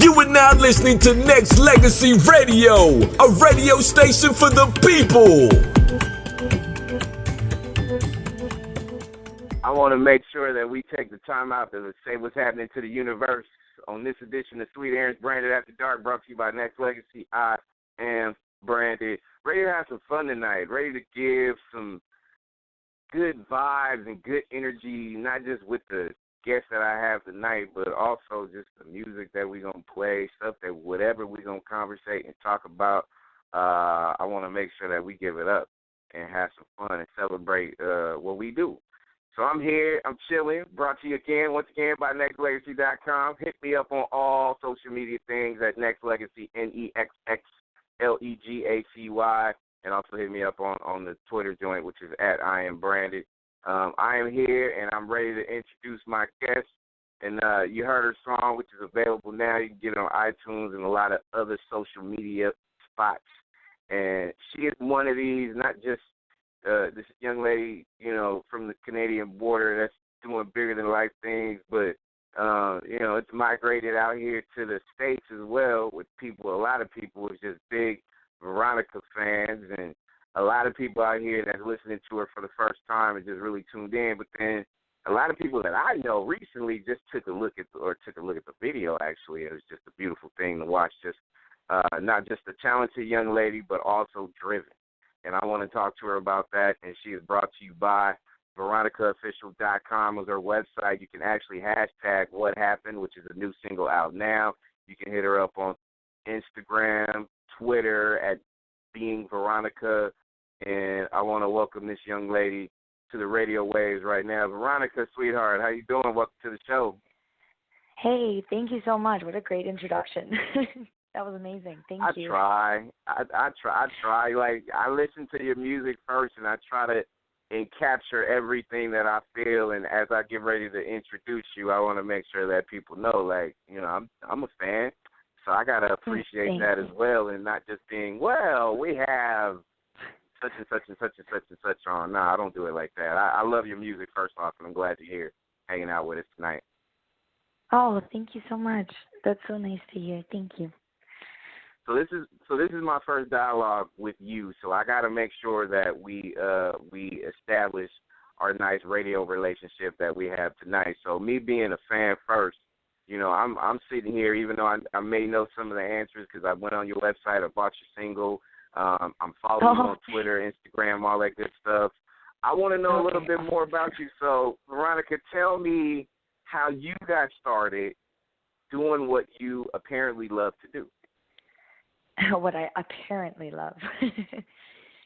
You are now listening to Nexxlegacy Radio, a radio station for the people. I want to make sure that we take the time out to say what's happening to the universe on this edition of Sweet Aaron's Branded After Dark, brought to you by Nexxlegacy. I am branded. Ready to have some fun tonight. Ready to give some good vibes and good energy, not just with the guests that I have tonight, but also just the music that we're going to play, stuff that whatever we're going to conversate and talk about, I want to make sure that we give it up and have some fun and celebrate what we do. So I'm here, I'm chilling, brought to you once again, by Nexxlegacy.com. Hit me up on all social media things at Nexxlegacy, Nexxlegacy, and also hit me up on the Twitter joint, which is at iambranded. I am here, and I'm ready to introduce my guest. And you heard her song, which is available now. You can get it on iTunes and a lot of other social media spots. And she is one of these, not just this young lady, from the Canadian border that's doing bigger-than-life things, but, it's migrated out here to the States as well with people. A lot of people is just big Veronica fans, and a lot of people out here that's listening to her for the first time and just really tuned in. But then a lot of people that I know recently just took a look at the video. Actually, it was just a beautiful thing to watch. Just not just a talented young lady, but also driven. And I want to talk to her about that. And she is brought to you by VeronicaOfficial.com is her website. You can actually hashtag What Happened, which is a new single out now. You can hit her up on Instagram, Twitter at Being Veronica. And I want to welcome this young lady to the radio waves right now. Veronica, sweetheart, how you doing? Welcome to the show. Hey, thank you so much. What a great introduction. That was amazing. Thank you. I try. Like, I listen to your music first, and I try to capture everything that I feel. And as I get ready to introduce you, I want to make sure that people know, like, I'm a fan. So I got to appreciate that as well, and not just being, well, we have such and such and such and such and such on. No, I don't do it like that. I love your music, first off, and I'm glad you're here hanging out with us tonight. Oh, thank you so much. That's so nice to hear. Thank you. So this is my first dialogue with you. So I got to make sure that we establish our nice radio relationship that we have tonight. So me being a fan first, I'm sitting here, even though I may know some of the answers because I went on your website, I bought your single. I'm following you on Twitter, Instagram, all that good stuff. I want to know a little bit more about you. So, Veronica, tell me how you got started doing what you apparently love to do. What I apparently love.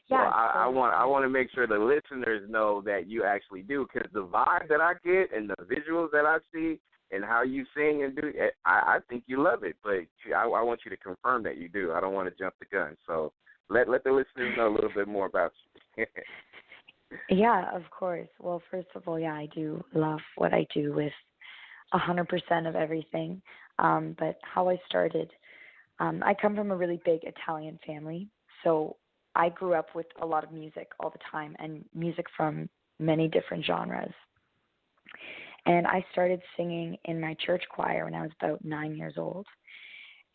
Yeah, well, I want to make sure the listeners know that you actually do, because the vibe that I get and the visuals that I see and how you sing and do, I think you love it. But I want you to confirm that you do. I don't want to jump the gun. So let the listeners know a little bit more about you. Yeah, of course. Well, first of all, I do love what I do with 100% of everything. But how I started, I come from a really big Italian family, so I grew up with a lot of music all the time, and music from many different genres. And I started singing in my church choir when I was about 9 years old.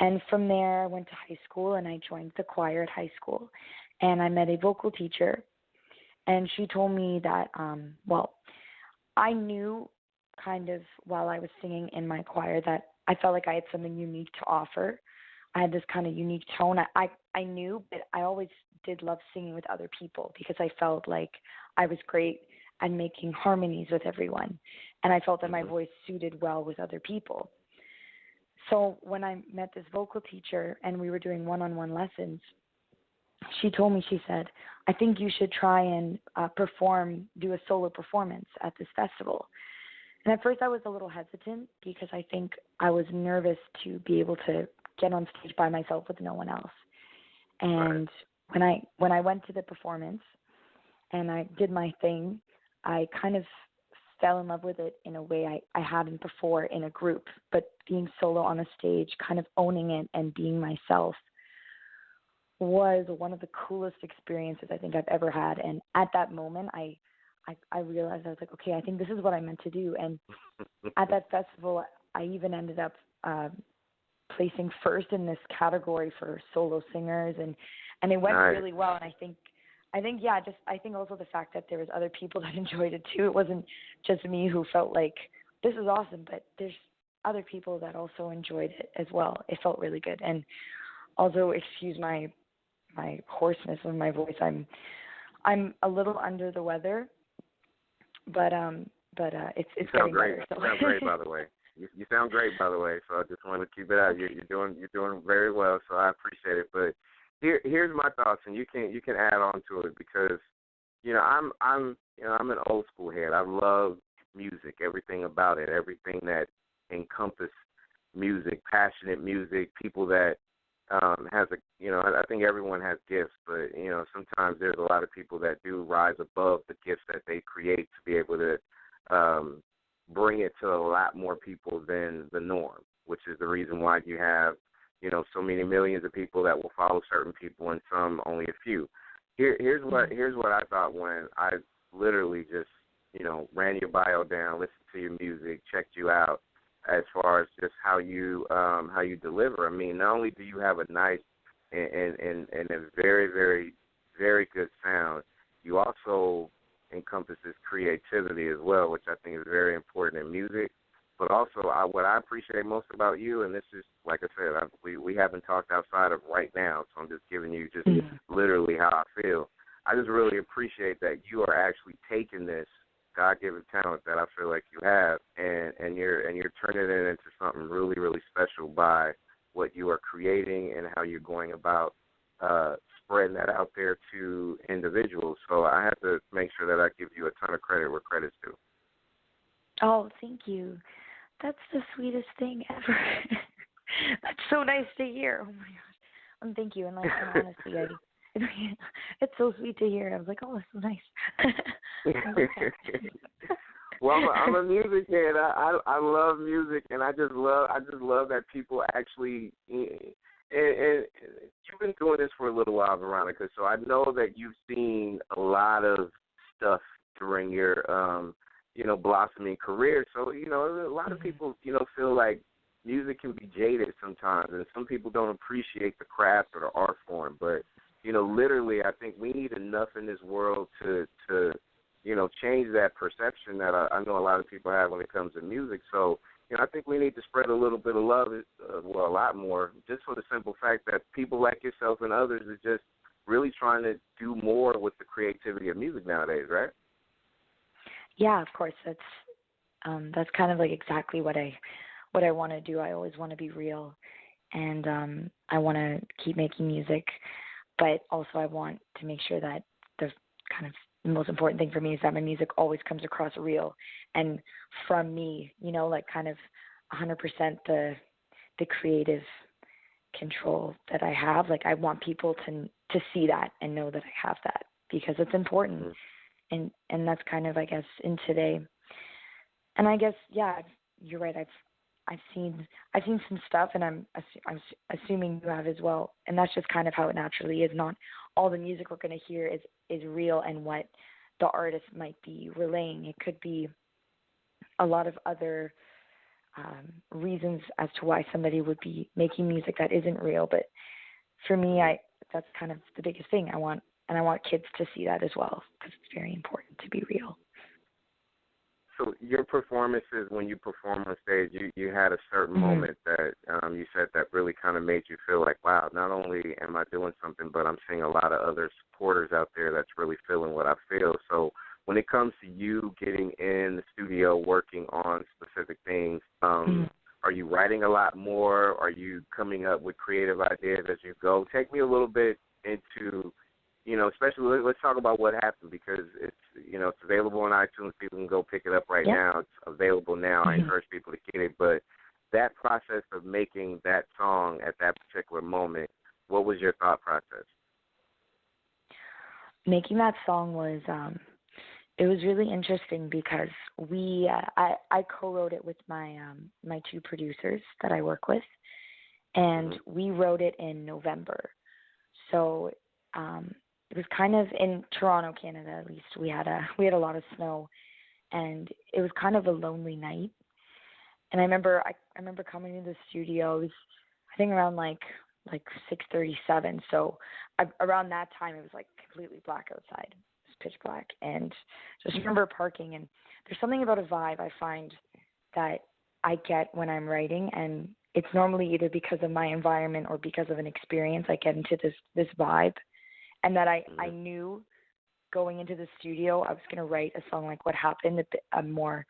And from there, I went to high school, and I joined the choir at high school. And I met a vocal teacher, and she told me that, I knew kind of while I was singing in my choir that I felt like I had something unique to offer. I had this kind of unique tone. I knew, but I always did love singing with other people because I felt like I was great at making harmonies with everyone. And I felt that my voice suited well with other people. So when I met this vocal teacher and we were doing one-on-one lessons, she told me, she said, I think you should try and do a solo performance at this festival. And at first I was a little hesitant because I think I was nervous to be able to get on stage by myself with no one else. And when I went to the performance and I did my thing, I kind of fell in love with it in a way I hadn't before in a group, but being solo on a stage, kind of owning it and being myself was one of the coolest experiences I think I've ever had. And at that moment, I realized, I was like, okay, I think this is what I meant to do. And at that festival, I even ended up placing first in this category for solo singers, and it went really well. And I think I think also the fact that there was other people that enjoyed it too. It wasn't just me who felt like this is awesome, but there's other people that also enjoyed it as well. It felt really good. And also, excuse my hoarseness of my voice. I'm a little under the weather, but it's getting great. better. So. You sound great, by the way. You sound great, by the way. So I just wanted to keep it out. You're doing very well. So I appreciate it. But here's my thoughts, and you can add on to it because I'm an old school head. I love music, everything about it, everything that encompass music, passionate music, people that has I think everyone has gifts, but sometimes there's a lot of people that do rise above the gifts that they create to be able to bring it to a lot more people than the norm, which is the reason why you have so many millions of people that will follow certain people and some only a few. Here's what I thought when I literally just ran your bio down, listened to your music, checked you out. As far as just how you deliver, I mean, not only do you have a nice and a very, very, very good sound, you also encompass this creativity as well, which I think is very important in music. But also, what I appreciate most about you, and this is, like I said, we haven't talked outside of right now, so I'm just giving you just literally how I feel. I just really appreciate that you are actually taking this God-given talent that I feel like you have, and you're turning it into something really, really special by what you are creating and how you're going about spreading that out there to individuals. So I have to make sure that I give you a ton of credit where credit's due. Oh, thank you. That's the sweetest thing ever. That's so nice to hear. Oh my gosh. Thank you. And honestly, it's so sweet to hear. I was like, oh, that's so nice. Well, I'm a music head. I love music, and I just love that people actually. And you've been doing this for a little while, Veronica. So I know that you've seen a lot of stuff during your blossoming career. So a lot of people feel like music can be jaded sometimes, and some people don't appreciate the craft or the art form, but literally, I think we need enough in this world to change that perception that I know a lot of people have when it comes to music. So, I think we need to spread a little bit of love, a lot more, just for the simple fact that people like yourself and others are just really trying to do more with the creativity of music nowadays, right? Yeah, of course. That's kind of like exactly what I want to do. I always want to be real, and I want to keep making music. But also I want to make sure that the kind of the most important thing for me is that my music always comes across real and from me, like kind of 100% the creative control that I have. Like I want people to see that and know that I have that because it's important. Mm-hmm. And that's kind of, I guess, in today. And I guess, yeah, you're right. I've seen some stuff, and I'm assuming you have as well. And that's just kind of how it naturally is. Not all the music we're going to hear is real and what the artist might be relaying. It could be a lot of other reasons as to why somebody would be making music that isn't real. But for me, that's kind of the biggest thing. I want kids to see that as well because it's very important to be real. So your performances, when you perform on stage, you had a certain moment that you said that really kind of made you feel like, wow, not only am I doing something, but I'm seeing a lot of other supporters out there that's really feeling what I feel. So when it comes to you getting in the studio working on specific things, are you writing a lot more? Are you coming up with creative ideas as you go? Take me a little bit into especially let's talk about what happened because it's it's available on iTunes. People can go pick it up right now. It's available now. I encourage people to get it. But that process of making that song at that particular moment, what was your thought process? Making that song was it was really interesting because I co-wrote it with my my two producers that I work with, and we wrote it in November. So it was kind of in Toronto, Canada. At least we had a lot of snow, and it was kind of a lonely night. And I remember coming to the studio. I think around like 6:37. So around that time, it was like completely black outside. It was pitch black, and just remember parking. And there's something about a vibe I find that I get when I'm writing, and it's normally either because of my environment or because of an experience. I get into this vibe, and that I knew going into the studio I was going to write a song like What Happened, a more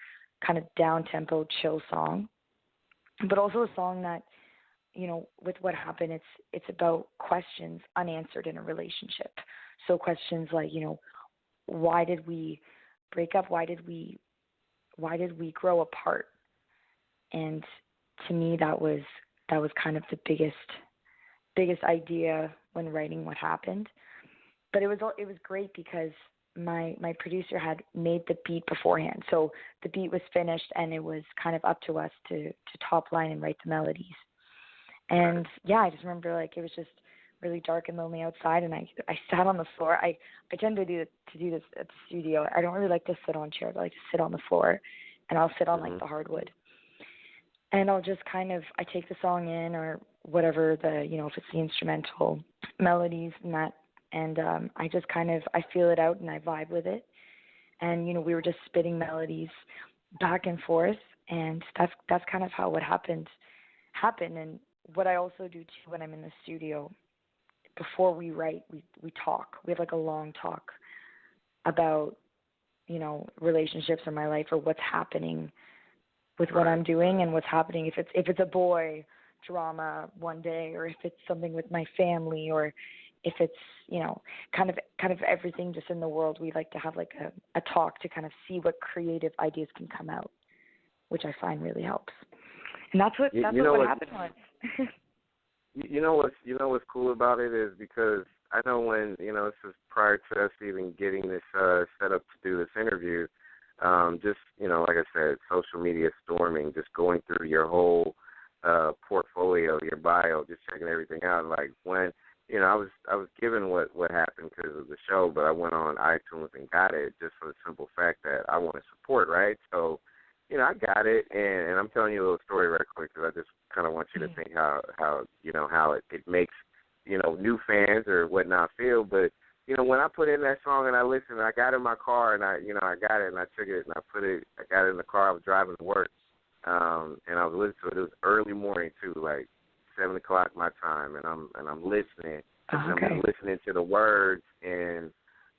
kind of down-tempo, chill song, but also a song that, you know, with What Happened, it's about questions unanswered in a relationship. So questions like, you know, why did we break up? Why did we grow apart? And to me, that was kind of the biggest idea when writing What Happened. But it was great because my producer had made the beat beforehand. So the beat was finished, and it was kind of up to us to top line and write the melodies. And yeah, I just remember like it was just really dark and lonely outside, and I sat on the floor. I tend to do this at the studio. I don't really like to sit on chairs. I like to sit on the floor, and I'll sit on like the hardwood. And I'll just kind of, I take the song in or whatever if it's the instrumental melodies and that, and I just kind of, I feel it out and I vibe with it. And, you know, we were just spitting melodies back and forth, and that's kind of how What Happened. And what I also do too when I'm in the studio, before we write, we talk. We have like a long talk about, you know, relationships in my life or what's happening with what I'm doing and what's happening. If it's a boy drama one day, or if it's something with my family, or if it's, you know, kind of everything just in the world, we like to have like a talk to kind of see what creative ideas can come out, which I find really helps. And that's what happened was. You know what's cool about it is because I know when, you know, this is prior to us even getting this set up to do this interview, just, you know, like I said, social media storming, just going through your whole portfolio, your bio, just checking everything out. Like when, you know, I was given what happened because of the show, but I went on iTunes and got it just for the simple fact that I want to support, right? So, you know, I got it, and I'm telling you a little story right quick because I just kind of want you to think how you know, how it makes, you know, new fans or whatnot feel. But, you know, when I put in that song and I listened, I got in my car and I got it and I took it and I got it in the car. I was driving to work, and I was listening to it. It was early morning too, like 7 o'clock my time, and I'm listening. And I'm listening to the words, and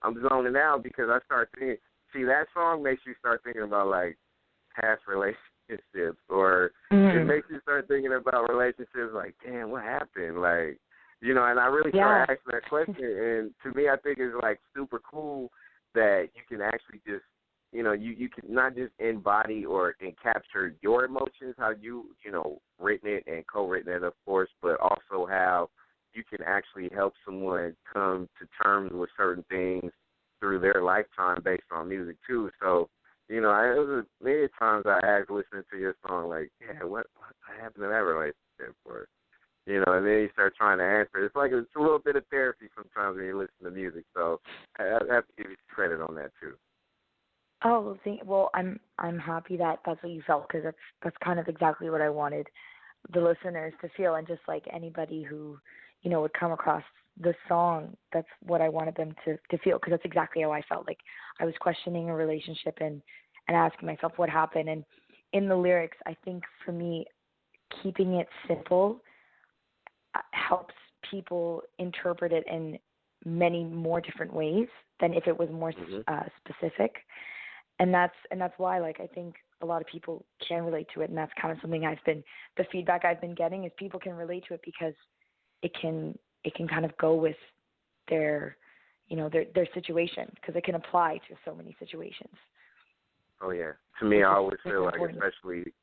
I'm zoning out because I start thinking. See, that song makes you start thinking about like past relationships, or it makes you start thinking about relationships like, damn, what happened? Like, you know, and I really started asking that question, and to me, I think it's like super cool that you can actually just, you know, you can not just embody or capture your emotions, how you know, written it and co-written it, of course, but also how you can actually help someone come to terms with certain things through their lifetime based on music too. So, you know, it was many times I asked listening to your song, like, yeah, what happened to that relationship? Or, you know, and then you start trying to answer. It's like it's a little bit of therapy sometimes when you listen to music. So I have to give you credit on that too. Oh, well, I'm happy that that's what you felt, because that's kind of exactly what I wanted the listeners to feel, and just like anybody who, you know, would come across the song, that's what I wanted them to feel, because that's exactly how I felt. Like I was questioning a relationship and asking myself what happened. And in the lyrics, I think for me, keeping it simple helps people interpret it in many more different ways than if it was more specific. And that's why, like, I think a lot of people can relate to it, and that's kind of something the feedback I've been getting is people can relate to it because it can kind of go with their, you know, their situation, because it can apply to so many situations. Oh yeah, to me, I always feel like, especially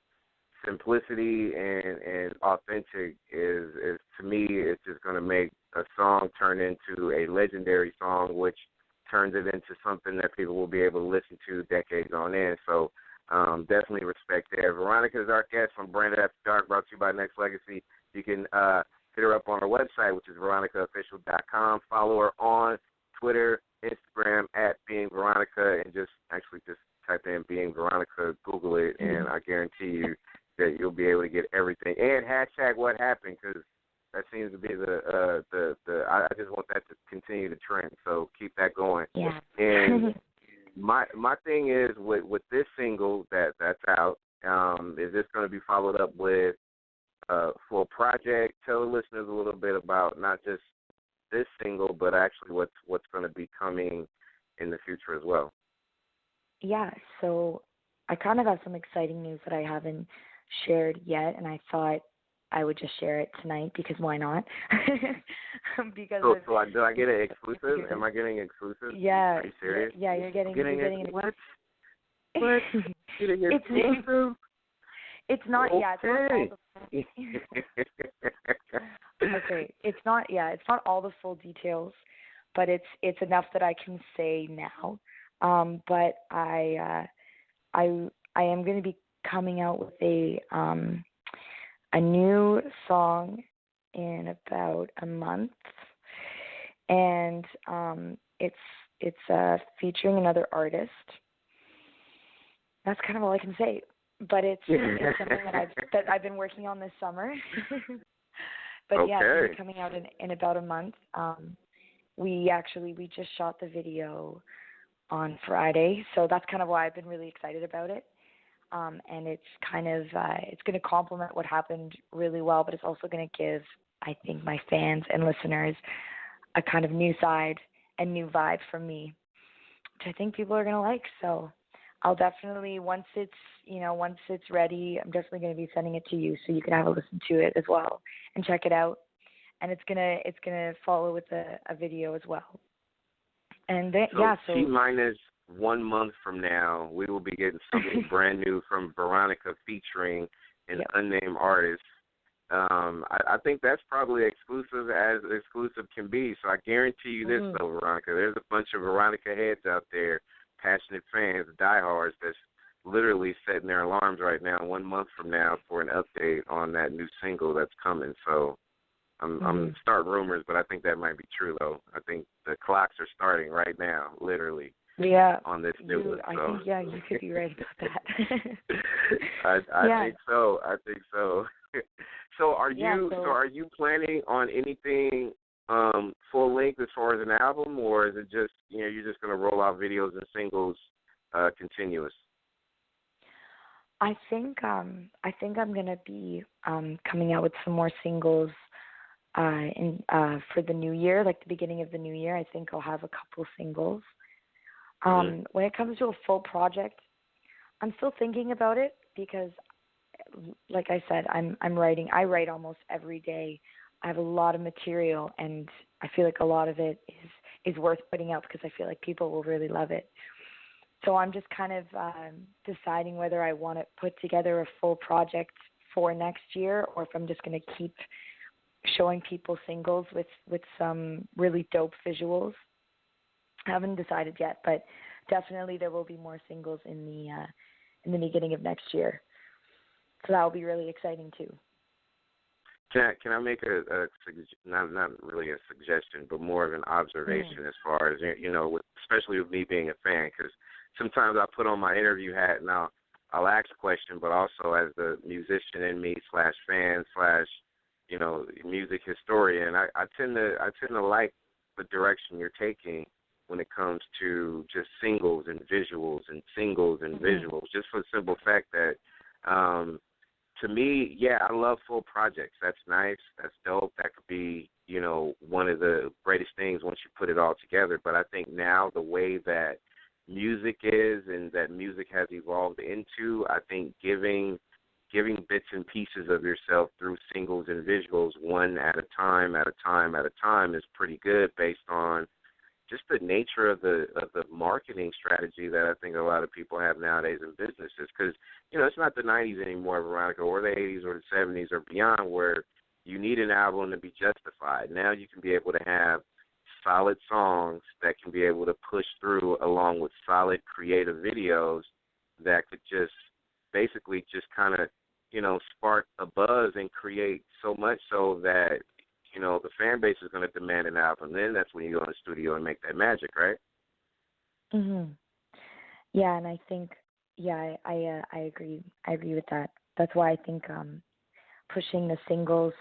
simplicity and authentic is to me, it's just going to make a song turn into a legendary song, which turns it into something that people will be able to listen to decades on end. So definitely respect there. Veronica is our guest from Branded After Dark, brought to you by Nexxlegacy. You can hit her up on her website, which is veronicaofficial.com. Follow her on Twitter, Instagram, @beingveronica, and just type in Being Veronica, Google it, and I guarantee you that you'll be able to get everything. And hashtag what happened, because that seems to be the I just want that to continue to trend. So keep that going. Yeah. And my thing is with this single that's out, is this going to be followed up with for a project? Tell the listeners a little bit about not just this single, but actually what's going to be coming in the future as well. Yeah, so I kind of have some exciting news that I haven't shared yet, and I thought I would just share it tonight because why not? Because did I get an exclusive? Am I getting exclusive? Yeah. Are you serious? Yeah, you're getting an what? What? Getting exclusive? It's not. Okay. Yeah, it's not okay. It's not all the full details, but it's enough that I can say now. But I am going to be coming out with a new song in about a month, and it's featuring another artist. That's kind of all I can say. But it's something that I've been working on this summer. But okay. Yeah, it's gonna be coming out in about a month. We just shot the video on Friday, so that's kind of why I've been really excited about it. And it's kind of it's going to complement what happened really well, but it's also going to give, I think, my fans and listeners a kind of new side and new vibe from me, which I think people are going to like. So I'll definitely, once it's ready, I'm definitely going to be sending it to you so you can have a listen to it as well and check it out. And it's gonna follow with a video as well. And so T- 1 month from now, we will be getting something brand new from Veronica featuring an unnamed artist. I think that's probably exclusive as exclusive can be. So I guarantee you this, though, Veronica. There's a bunch of Veronica heads out there, passionate fans, diehards, that's literally setting their alarms right now 1 month from now for an update on that new single that's coming. So I'm starting rumors, but I think that might be true, though. I think the clocks are starting right now, literally. Yeah. On this new one. So. I think, you could be right about that. I think so. So are you planning on anything full length as far as an album, or is it just you're just going to roll out videos and singles continuous? I think I'm going to be coming out with some more singles for the new year, like the beginning of the new year. I think I'll have a couple singles. When it comes to a full project, I'm still thinking about it because, like I said, I'm writing. I write almost every day. I have a lot of material, and I feel like a lot of it is worth putting out because I feel like people will really love it. So I'm just kind of deciding whether I want to put together a full project for next year, or if I'm just going to keep showing people singles with some really dope visuals. I haven't decided yet, but definitely there will be more singles in the beginning of next year. So that will be really exciting too. Can I make a not really a suggestion, but more of an observation as far as especially with me being a fan, because sometimes I put on my interview hat and I'll ask a question, but also as the musician in me /fan / music historian, I tend to like the direction you're taking when it comes to just singles and visuals, just for the simple fact that, to me, I love full projects. That's nice. That's dope. That could be, one of the greatest things once you put it all together. But I think now the way that music is and that music has evolved into, I think giving bits and pieces of yourself through singles and visuals one at a time is pretty good based on just the nature of the marketing strategy that I think a lot of people have nowadays in businesses. Because, it's not the 90s anymore, Veronica, or the 80s or the 70s or beyond, where you need an album to be justified. Now you can be able to have solid songs that can be able to push through along with solid creative videos that could just basically just kind of, spark a buzz and create so much so that the fan base is going to demand an album. Then that's when you go in the studio and make that magic, right? Yeah, and I think, I agree. I agree with that that's why I think pushing the singles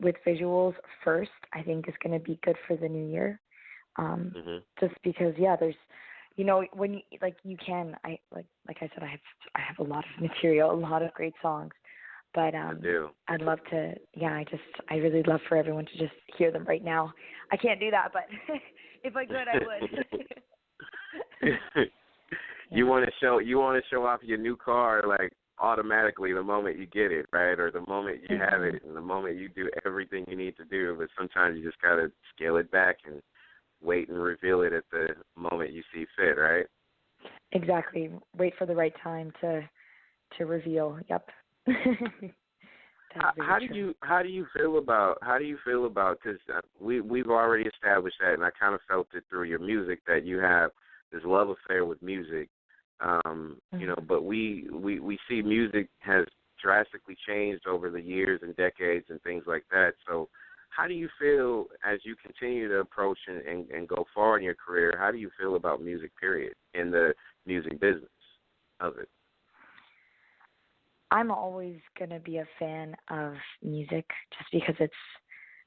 with visuals first, I think, is going to be good for the new year. Just because, there's, when you, you can, I said, I have a lot of material, a lot of great songs, but I'd love to, I really love for everyone to just hear them right now. I can't do that, but if I could, I would. You want to show off your new car automatically the moment you get it, right? Or the moment you have it, and the moment you do everything you need to do. But sometimes you just gotta scale it back and wait and reveal it at the moment you see fit, right? Exactly. Wait for the right time to reveal. Yep. How do you feel about because we've already established that, and I kind of felt it through your music that you have this love affair with music. But we see music has drastically changed over the years and decades and things like that. So how do you feel as you continue to approach and go forward in your career? How do you feel about music, period, in the music business of it? I'm always going to be a fan of music just because it's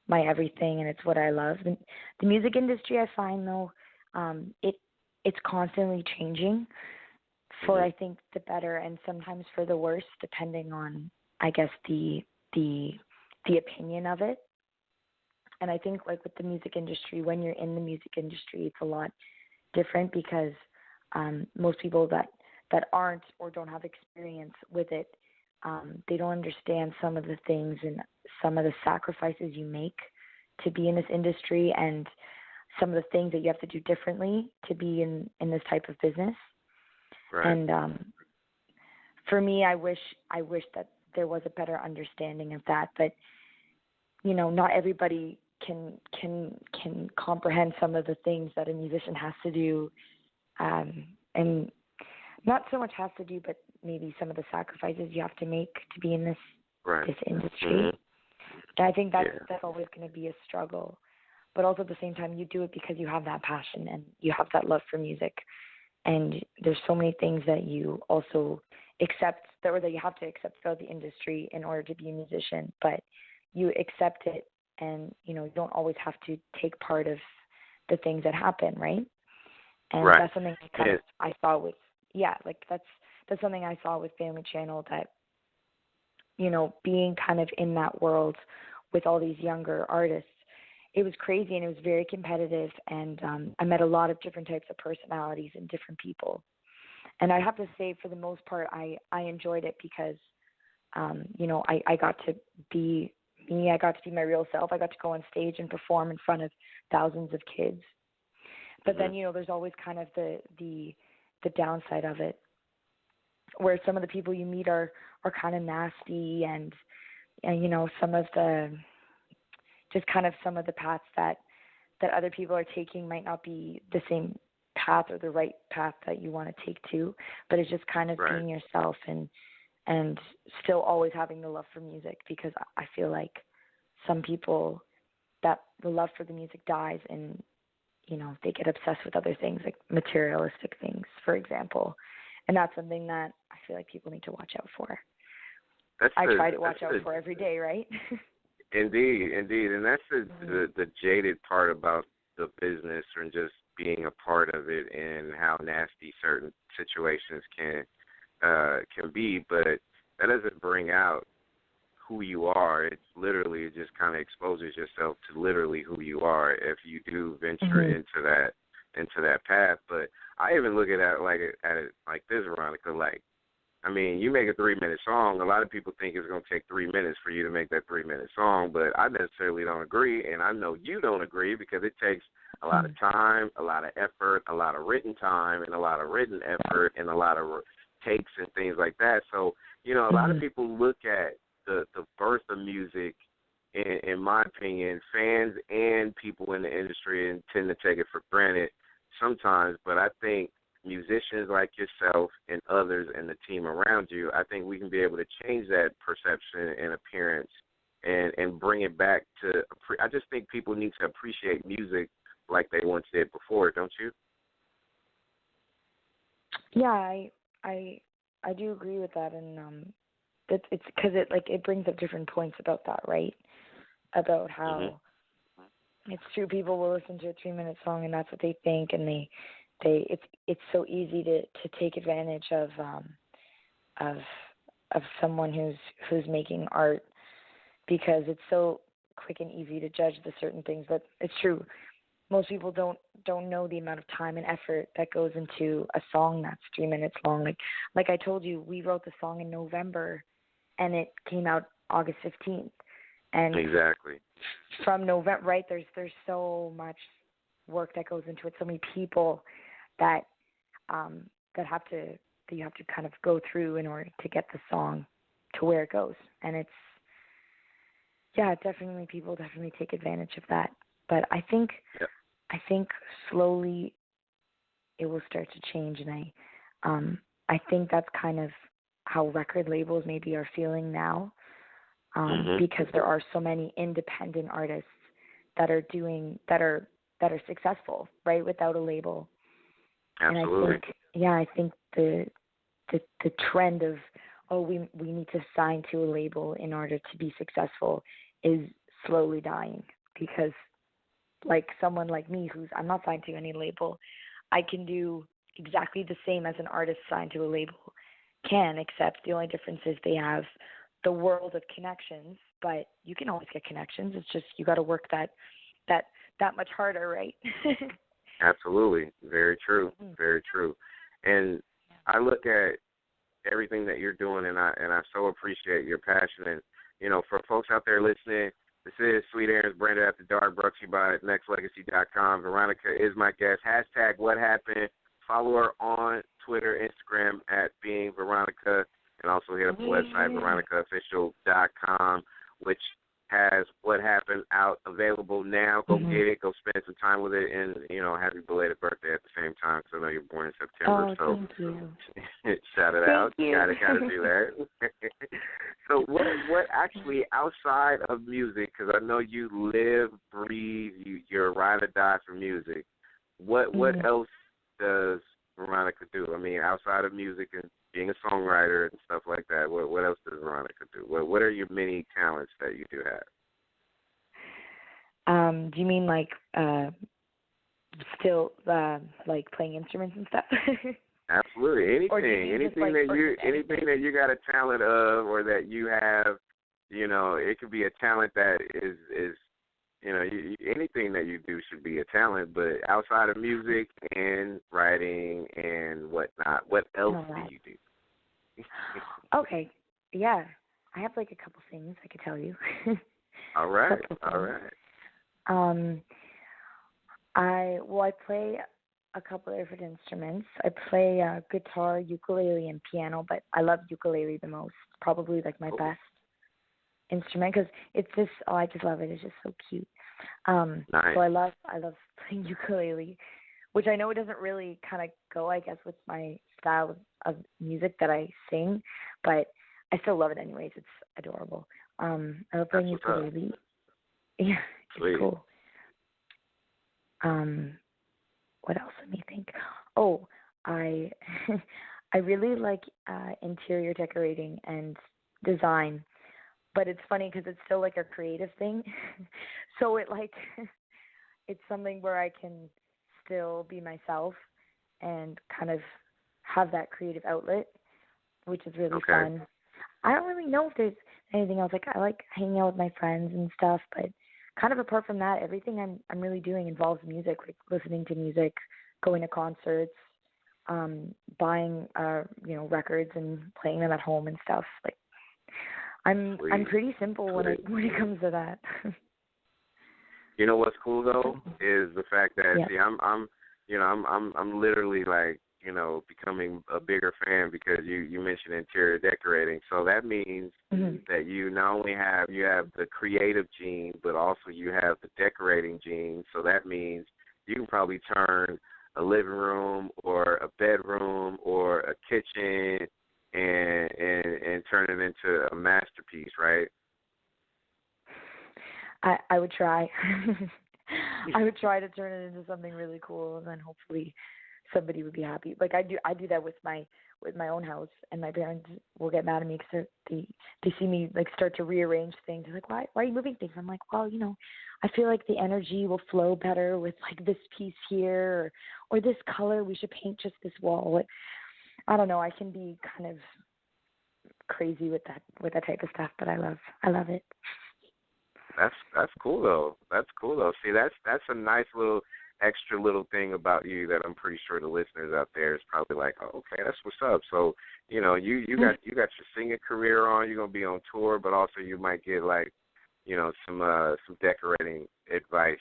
my everything and it's what I love. The music industry, I find, though, it's constantly changing for, I think, the better and sometimes for the worse, depending on, I guess, the opinion of it. And I think, with the music industry, when you're in the music industry, it's a lot different because most people that aren't or don't have experience with it, they don't understand some of the things and some of the sacrifices you make to be in this industry and some of the things that you have to do differently to be in this type of business. Right. And for me, I wish that there was a better understanding of that. But not everybody can comprehend some of the things that a musician has to do, and not so much has to do, but maybe some of the sacrifices you have to make to be in this industry. And I think that's always going to be a struggle. But also at the same time, you do it because you have that passion and you have that love for music. And there's so many things that you also accept, or that you have to accept throughout the industry in order to be a musician. But you accept it, and you don't always have to take part of the things that happen, right? And that's something I saw with that's something I saw with Family Channel, that being kind of in that world with all these younger artists, it was crazy and it was very competitive, and I met a lot of different types of personalities and different people. And I have to say, for the most part, I enjoyed it because, I got to be me. I got to be my real self. I got to go on stage and perform in front of thousands of kids. But then, there's always kind of the downside of it, where some of the people you meet are kind of nasty, and some of the just kind of some of the paths that other people are taking might not be the same path or the right path that you want to take too. But it's just kind of being yourself and still always having the love for music, because I feel like some people, that the love for the music dies and they get obsessed with other things, like materialistic things, for example. And that's something that I feel like people need to watch out for. I try to watch out for every day, right? Indeed. And that's the jaded part about the business, and just being a part of it, and how nasty certain situations can be. But that doesn't bring out who you are. It's literally, it just kind of exposes yourself to literally who you are if you do venture into that path. But I even look at it like this, Veronica. You make a 3-minute song. A lot of people think it's going to take 3 minutes for you to make that 3-minute song, but I necessarily don't agree, and I know you don't agree, because it takes a lot of time, a lot of effort, a lot of written time, and a lot of written effort, and a lot of takes and things like that. So, a lot of people look at the birth of music, in my opinion, fans and people in the industry, and tend to take it for granted sometimes, but I think musicians like yourself and others and the team around you, I think we can be able to change that perception and appearance and bring it back to, I just think people need to appreciate music like they once did before, don't you? Yeah, I do agree with that, and it's because it brings up different points about that, right? About how it's true, people will listen to a 3-minute song and that's what they think, and it's so easy to take advantage of someone who's making art, because it's so quick and easy to judge the certain things. But it's true, most people don't know the amount of time and effort that goes into a song that's 3 minutes long. Like I told you, we wrote the song in November and it came out August 15th. And exactly. From November, right, there's so much work that goes into it, so many people that you have to kind of go through in order to get the song to where it goes. And it's, definitely, people definitely take advantage of that. But I think slowly it will start to change, and I think that's kind of how record labels maybe are feeling now, because there are so many independent artists that are successful, right, without a label. Absolutely. And I think the trend of we need to sign to a label in order to be successful is slowly dying, because like someone like me I'm not signed to any label, I can do exactly the same as an artist signed to a label can, except the only difference is they have the world of connections, but you can always get connections. It's just you got to work that much harder, right? Absolutely. Very true. Very true. And I look at everything that you're doing, and I so appreciate your passion. And, for folks out there listening, this is Sweet Aaron's Branded After Dark, brought to you by Nexxlegacy.com. Veronica is my guest. # What Happened. Follow her on Twitter, Instagram at Being Veronica, and also hit up the website, veronicaofficial.com, which has What Happened out available now. Go get it. Go spend some time with it. And, happy belated birthday at the same time, because I know you're born in September. Oh, thank you. Shout it out. You. Gotta do that. So what actually, outside of music, because I know you live, breathe, you're a ride or die for music, what else does Veronica do? I mean, outside of music and being a songwriter and stuff like that, what else does Veronica do? What are your many talents that you do have? Do you mean like still like playing instruments and stuff? Absolutely. Anything that you got a talent of, or that you have, it could be a talent that is anything that you do should be a talent. But outside of music and writing and whatnot, what else do you do? Okay. Yeah. I have like a couple things I could tell you. All right. I play a couple of different instruments. I play guitar, ukulele, and piano, but I love ukulele the most. Probably like my best instrument, because it's just I just love it. It's just so cute. Nice. So I love playing ukulele, which I know it doesn't really kind of go, I guess, with my style of music that I sing, but I still love it anyways. It's adorable. I love playing ukulele. Yeah, Sweet. It's cool. What else? Let me think. Oh, I I really like interior decorating and design, but it's funny because it's still like a creative thing. So it's something where I can still be myself and kind of have that creative outlet, which is really fun. I don't really know if there's anything else. Like I like hanging out with my friends and stuff, but kind of apart from that, everything I'm really doing involves music, like listening to music, going to concerts, buying records and playing them at home and stuff. Like I'm pretty simple when it comes to that. You know what's cool though is the fact that I'm literally like, becoming a bigger fan because you mentioned interior decorating. So that means that you not only have the creative gene, but also you have the decorating gene. So that means you can probably turn a living room or a bedroom or a kitchen and turn it into a masterpiece, right? I would try. I would try to turn it into something really cool, and then hopefully somebody would be happy. Like I do that with my own house, and my parents will get mad at me because they see me like start to rearrange things. They're like, why are you moving things? I'm like, well, I feel like the energy will flow better with like this piece here, or this color. We should paint just this wall. Like, I don't know. I can be kind of crazy with that type of stuff, but I love it. That's cool though. See, that's a nice little extra little thing about you that I'm pretty sure the listeners out there is probably like, oh, okay, that's what's up. So, you got your singing career on. You're gonna be on tour, but also you might get like, some decorating advice.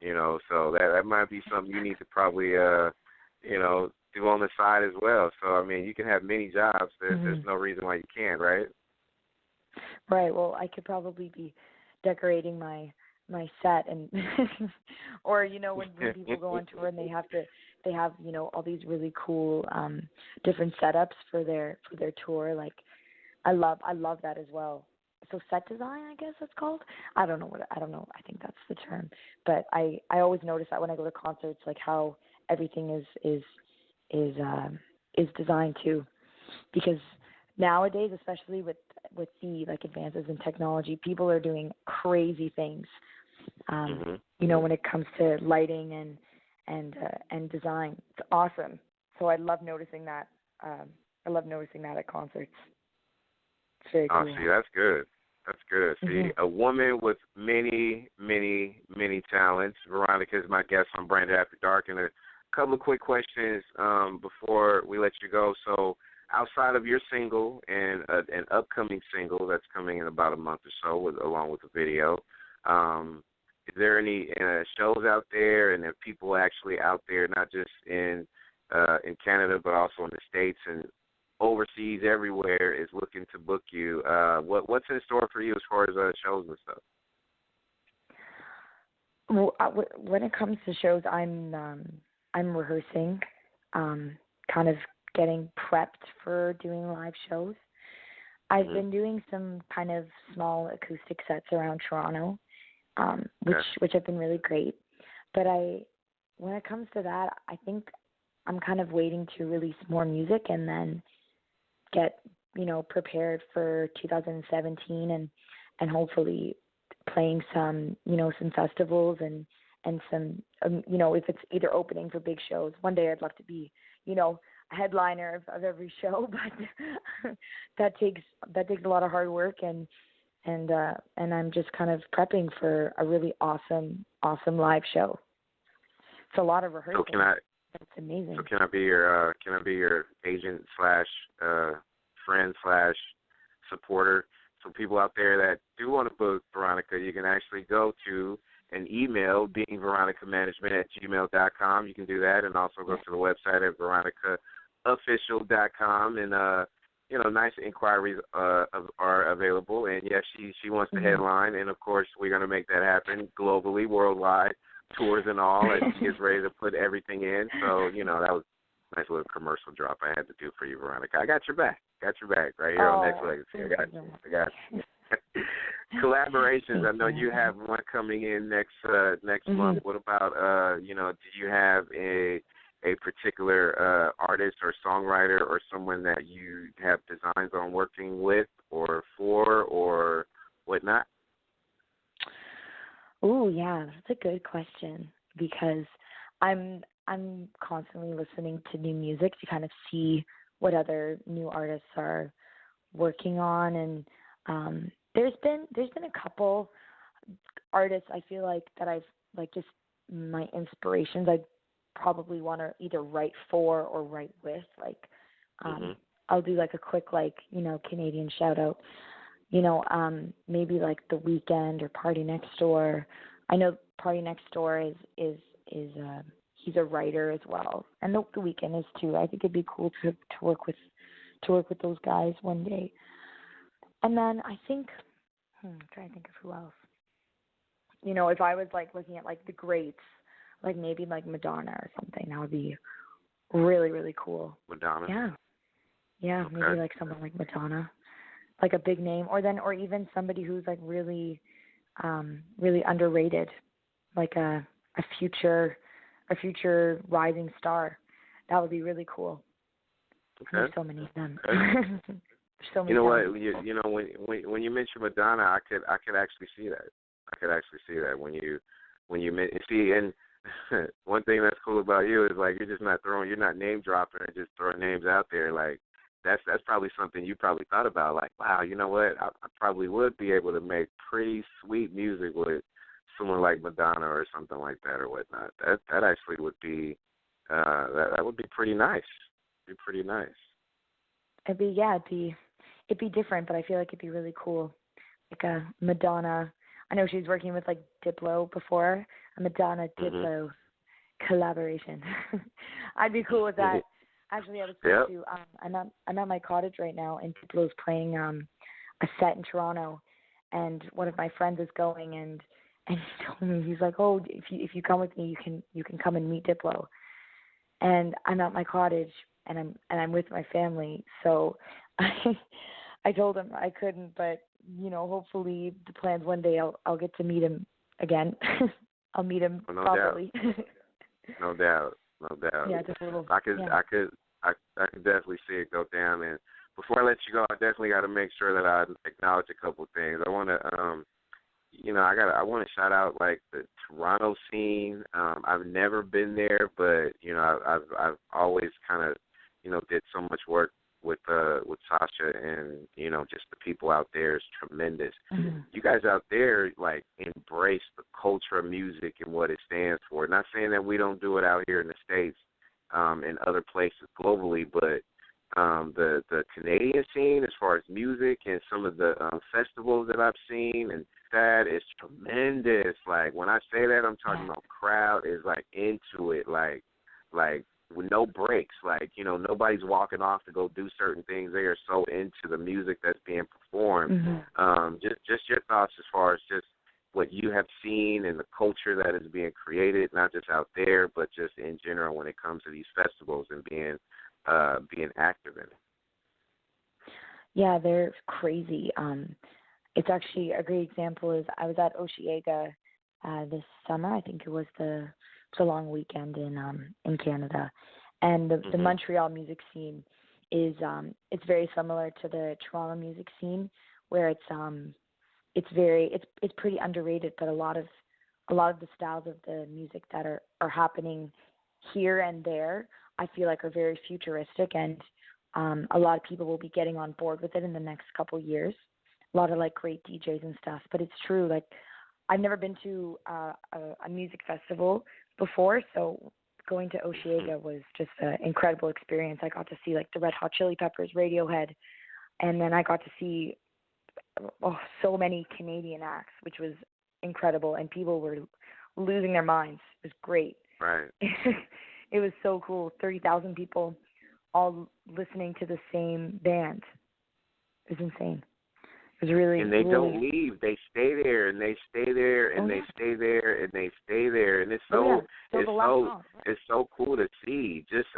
So that might be something you need to probably do on the side as well. So I mean, you can have many jobs. There's no reason why you can't, right? Right. Well, I could probably be decorating my set, and or when people go on tour and they have all these really cool different setups for their tour. Like I love that as well. So set design, I guess it's called. I don't know. I think that's the term. But I always notice that when I go to concerts, like how everything is designed too, because nowadays, especially with the like advances in technology, people are doing crazy things. When it comes to lighting and design, it's awesome. So I love noticing that. I love noticing that at concerts. It's very cool. See, that's good. That's good. See, a woman with many, many, many talents. Veronica is my guest on Branded After Dark, and a couple of quick questions before we let you go. So, outside of your single and an upcoming single that's coming in about a month or so, along with the video, is there any shows out there, and are people actually out there, not just in Canada, but also in the States and overseas, everywhere, is looking to book you? What's in store for you as far as shows and stuff? Well, when it comes to shows, I'm rehearsing, kind of getting prepped for doing live shows. I've been doing some kind of small acoustic sets around Toronto, which have been really great. But when it comes to that, I think I'm kind of waiting to release more music and then get, prepared for 2017 and hopefully playing some festivals and some, if it's either opening for big shows. One day I'd love to be, a headliner of every show, but that takes a lot of hard work and I'm just kind of prepping for a really awesome live show. It's a lot of rehearsing. So it's amazing. So can I be your agent / friend / supporter? So people out there that do want to book Veronica, you can actually go to an email, beingveronicamanagement@gmail.com. You can do that, and also go to the website at veronicaofficial.com, and nice inquiries are available. And yes, she wants the headline, and of course we're going to make that happen globally, worldwide, tours and all, and she gets ready to put everything in. So that was a nice little commercial drop I had to do for you, Veronica. I got your back right here on Nexxlegacy. I got you. Collaborations. I know you have one coming in next month. What about do you have a particular artist or songwriter or someone that you have designs on working with or for or whatnot? Oh yeah, that's a good question, because I'm constantly listening to new music to kind of see what other new artists are working on, and there's been a couple artists I feel like that I've like just my inspirations I'd probably want to either write for or write with. Like I'll do like a quick Canadian shout out. Maybe like The Weeknd or Party Next Door. I know Party Next Door is he's a writer as well, and The Weeknd is too. I think it'd be cool to work with those guys one day. And then I think I'm trying to think of who else. If I was like looking at like the greats, like maybe like Madonna or something, that would be really, really cool. Madonna. Yeah, okay. Maybe like someone like Madonna, like a big name, or even somebody who's like really, really underrated, like a future rising star. that would be really cool. Okay. There's so many of them. Okay. There's so many. You know what? You know when you mention Madonna, I could actually see that. I could actually see that when you see. And one thing that's cool about you is like you're not name dropping and just throwing names out there. Like that's probably something you probably thought about. Like, wow, you know what? I probably would be able to make pretty sweet music with someone like Madonna or something like that or whatnot. That actually would be that would be pretty nice. It'd be pretty nice. It'd be different, but I feel like it'd be really cool. Like a Madonna. I know she's working with like Diplo before. A Madonna Diplo collaboration. I'd be cool with that. Actually, I was supposed to. I'm at my cottage right now, and Diplo's playing a set in Toronto, and one of my friends is going, and he told me, he's like, oh, if you come with me, you can come and meet Diplo. And I'm at my cottage, and I'm with my family, so I told him I couldn't, but hopefully the plans one day I'll get to meet him again. I'll meet him properly. No doubt. Yeah, just a little. I could definitely see it go down. And before I let you go, I definitely got to make sure that I acknowledge a couple of things. I want to, I want to shout out like the Toronto scene. I've never been there, but I've always kind of did so much work with Sasha, and just the people out there is tremendous. Mm-hmm. You guys out there like embrace the culture of music and what it stands for. Not saying that we don't do it out here in the States, and other places globally, but the Canadian scene as far as music and some of the festivals that I've seen, and that is tremendous. Like when I say that, I'm talking about crowd is like into it, like with no breaks. Like, nobody's walking off to go do certain things. They are so into the music that's being performed. Mm-hmm. Just your thoughts as far as just what you have seen and the culture that is being created, not just out there, but just in general when it comes to these festivals and being active in it. Yeah, they're crazy. It's actually a great example is I was at Osheaga this summer. I think it was the long weekend in Canada, and the Montreal music scene is it's very similar to the Toronto music scene, where it's pretty underrated, but a lot of the styles of the music that are happening here and there, I feel like are very futuristic, and a lot of people will be getting on board with it in the next couple years. A lot of like great DJs and stuff, but it's true. Like I've never been to a music festival before, so going to Osheaga was just an incredible experience. I got to see like the Red Hot Chili Peppers, Radiohead, and then I got to see so many Canadian acts, which was incredible, and people were losing their minds. It was great. Right. It was so cool. 30,000 people all listening to the same band. It was insane. It was really, and they don't leave. They stay there, and they stay there, and they stay there, and they stay there, and it's so cool to see. Just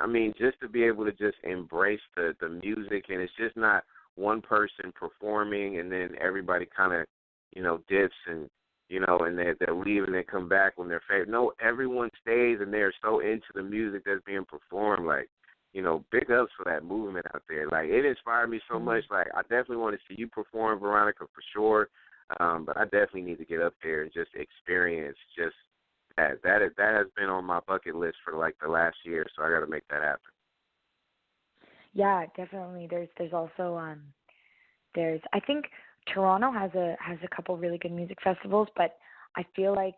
to be able to just embrace the music, and it's just not one person performing, and then everybody kind of dips and and they'll leave and they come back when they're favorite. No, everyone stays, and they're so into the music that's being performed. Like, big ups for that movement out there. Like, it inspired me so much. Like, I definitely want to see you perform, Veronica, for sure. But I definitely need to get up there and just experience just that. That has been on my bucket list for like the last year, so I got to make that happen. Yeah, definitely. There's also I think Toronto has a couple really good music festivals, but I feel like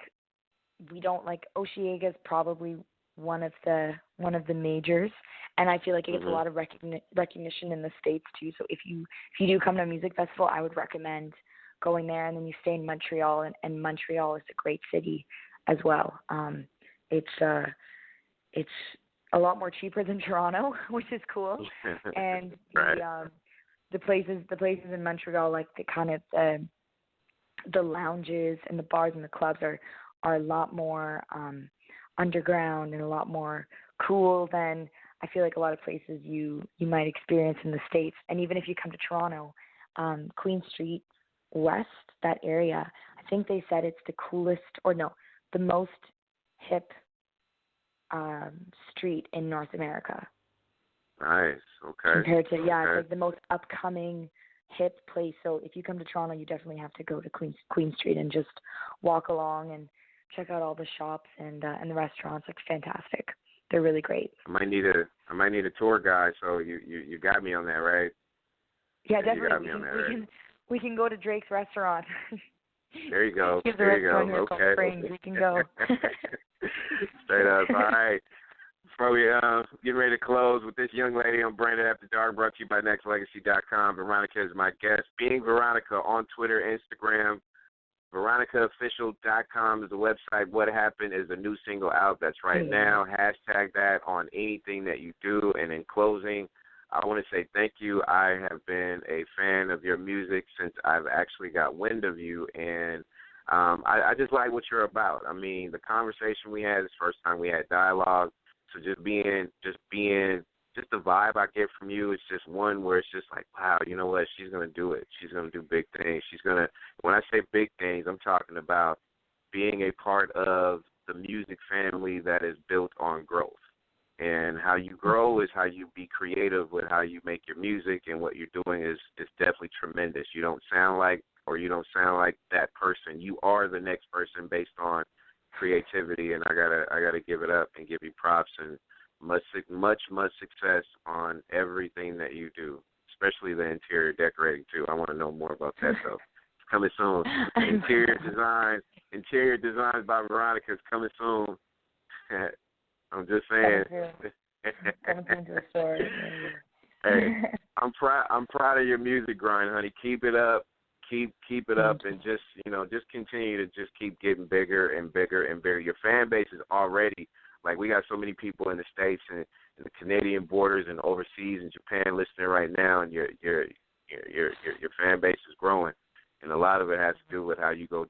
we don't like Osheaga is probably one of the majors, and I feel like it gets a lot of recognition in the States too. So if you do come to a music festival, I would recommend going there, and then you stay in Montreal, and Montreal is a great city as well. It's a lot more cheaper than Toronto, which is cool, and the places in Montreal, like the kind of the lounges and the bars and the clubs are a lot more underground and a lot more cool than I feel like a lot of places you might experience in the States. And even if you come to Toronto, Queen Street West, that area, I think they said it's the coolest, or no, the most hip street in North America. Nice. Okay. Compared to, yeah, Okay. it's like the most upcoming hip place. So if you come to Toronto, you definitely have to go to Queen Street and just walk along and check out all the shops and the restaurants. It's fantastic. They're really great. I might need a tour guide. So you got me on that, right? Yeah, You got definitely. me on that, right? We can go to Drake's restaurant. There you go. Here's There you restaurant go. here called Okay. Springs. We can go. Straight up. All right. Before we getting ready to close with this young lady on Branded After Dark, brought to you by Nexxlegacy.com. Veronica is my guest. Being Veronica on Twitter, Instagram. VeronicaOfficial.com is the website. What Happened is a new single out that's right now. Hashtag that on anything that you do. And in closing, I want to say thank you. I have been a fan of your music since I've actually got wind of you, and I just like what you're about. I mean, the conversation we had, this first time we had dialogue, so just the vibe I get from you, it's just one where it's just like, wow, you know what, she's going to do it. She's going to do big things. When I say big things, I'm talking about being a part of the music family that is built on growth. And how you grow is how you be creative with how you make your music, and what you're doing is definitely tremendous. You don't sound like that person. You are the next person based on creativity, and I gotta give it up and give you props and much success on everything that you do, especially the interior decorating too. I want to know more about that though. It's coming soon. Interior designs by Veronica is coming soon. I'm just saying. Coming into the store. Hey, I'm proud of your music grind, honey. Keep it up. Keep it up, and just continue to just keep getting bigger and bigger and bigger. Your fan base is already, like, we got so many people in the States and the Canadian borders and overseas and Japan listening right now, and your fan base is growing, and a lot of it has to do with how you go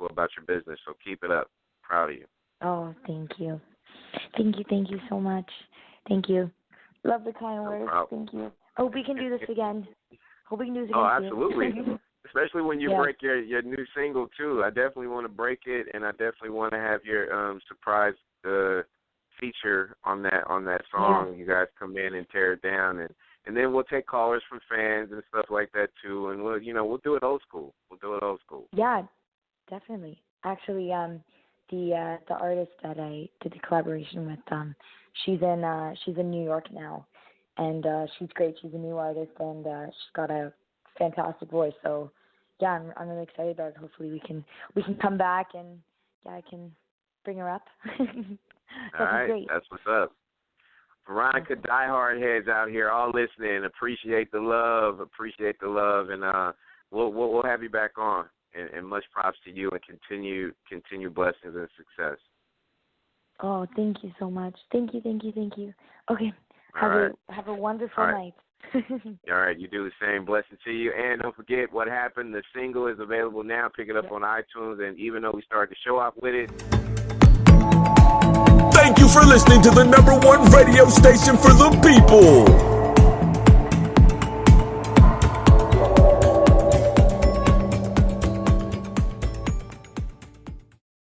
about your business. So keep it up. Proud of you. Oh, thank you. Thank you so much. Thank you. Love the kind words. Problem. Thank you. Hope we can do this again. Oh, absolutely. Especially when you Yeah. break your new single too. I definitely want to break it, and I definitely want to have your surprise feature on that song. Yeah. You guys come in and tear it down, and then we'll take callers from fans and stuff like that too. And we'll do it old school. Yeah, definitely. Actually, the artist that I did the collaboration with, she's in New York now, and she's great. She's a new artist, and she's got a fantastic voice. So yeah, I'm really excited about it. Hopefully we can come back, and yeah, I can bring her up. All right, great. that's what's up. Veronica, diehard heads out here, all listening. Appreciate the love, and we'll have you back on. And much props to you, and continue blessings and success. Oh, thank you so much. Thank you. Okay, have a wonderful night. All right, you do the same. Blessings to you, and don't forget What Happened. The single is available now. Pick it up on iTunes, and even though we started the show off with it. Thank you for listening to the #1 radio station for the people.